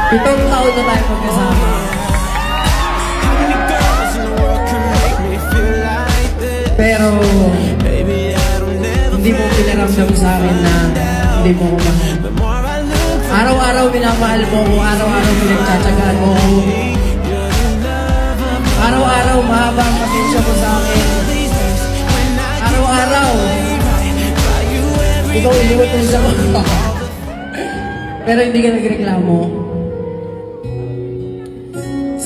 Pitong taon na tayo magkasama. Pero hindi mo pinaramdam sa akin na hindi mo ko mahal. Araw-araw minamahal mo ko, araw-araw pinagtsatsagaan mo ko. Araw-araw mahaba ang pasensya mo sa akin. Araw-araw ikaw iliwat mo sa mga. Pero hindi ka nagreklamo.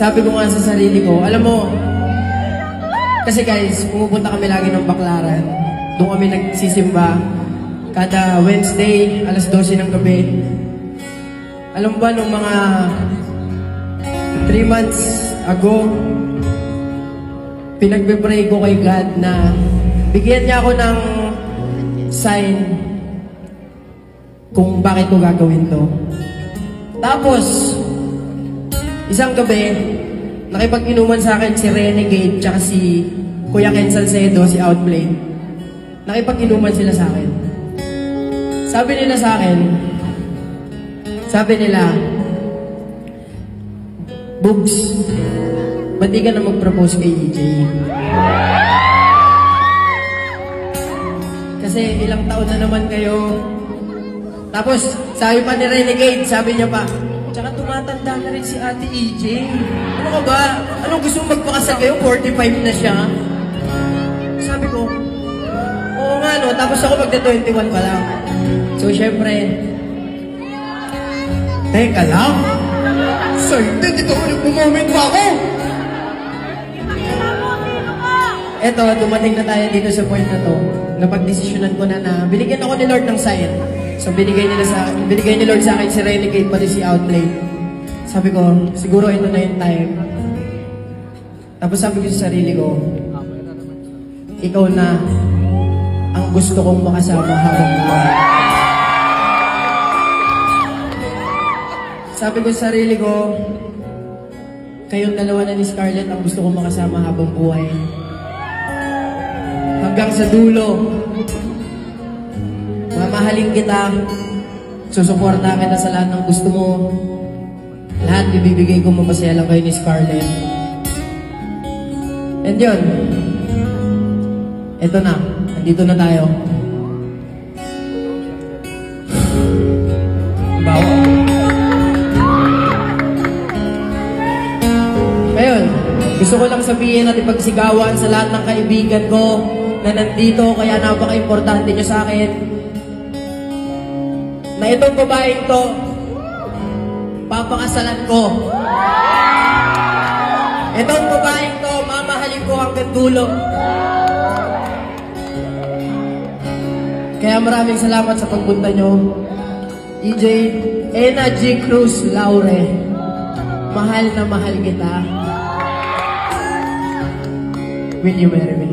Sabi ko nga sa sarili ko, alam mo, kasi guys, pumupunta kami lagi ng Baclaran. Doon kami nagsisimba. Kada Wednesday, alas 12 ng gabi. Alam mo ba, nung mga 3 months ago, pinagbe-pray ko kay God na bigyan niya ako ng sign kung bakit ko gagawin to. Tapos, isang gabi, nakipag-inuman sa akin si Renegade tsaka si Kuya Ken Salcedo, si Outblade. Nakipag-inuman sila sa akin. Sabi nila sa akin, Bugs, ba't di ka na mag-propose kay EJ? Kasi ilang taon na naman kayo. Tapos, sabi pa ni Renegade, sabi niya pa, tsaka tumatanda na rin si Ate EJ. Ano ka ba? Anong gusto mong magpakasal kayo? 45 na siya. Sabi ko, oo nga no. Tapos ako magda-21 pa lang. So, syempre, teka lang. Excited, ikaw nag-moment pa ako. Eto, dumating na tayo dito sa point na to. Napag-desisyonan ko na binigyan ako ni Lord ng sign. So, binigay ni Lord sa akin si Renegade, pati si Outplay. Sabi ko, siguro ito na yung time. Tapos sabi ko sa sarili ko, ikaw na ang gusto kong makasama habang buhay. Sabi ko sa sarili ko, kayong dalawa na ni Scarlett ang gusto kong makasama habang buhay. Hanggang sa dulo, mamahalin kita, susuporta kita sa lahat ng gusto mo. Lahat ibibigay ko, mapasaya lang kayo ni Scarlett. And yun, eto na, nandito na tayo. Bawa. Ngayon, gusto ko lang sabihin at ipagsigawan sa lahat ng kaibigan ko na nandito, kaya napaka-importante nyo sa akin, na itong babaeng to, papakasalan ko. Itong babaeng to, mamahalin ko hanggang dulo. Kaya maraming salamat sa pagpunta nyo. EJ, Ena G. Cruz Laure, mahal na mahal kita. Will you marry me?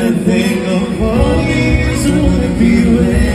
I think of all the years I wanna be with